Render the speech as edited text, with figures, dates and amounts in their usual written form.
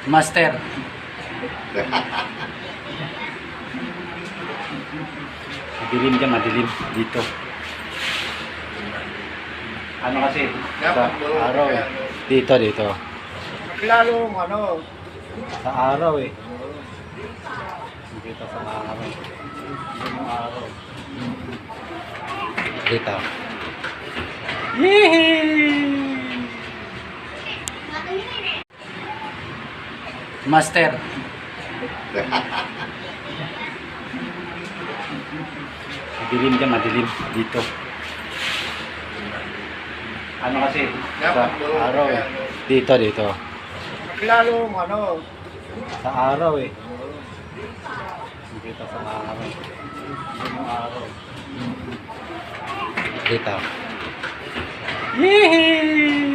Master. Madilim dyan, madilim dito. Ano kasi? Sa araw eh. Dito. Lalong ano, Sa araw eh. Dito sa araw. Sa araw. Dito. Yehey! Master. Madilim dyan, madilim dito. Ano kasi? Sa araw eh. Dito. lalong ano, Sa araw eh. Dito sa araw. Sa araw. Dito. Yehey!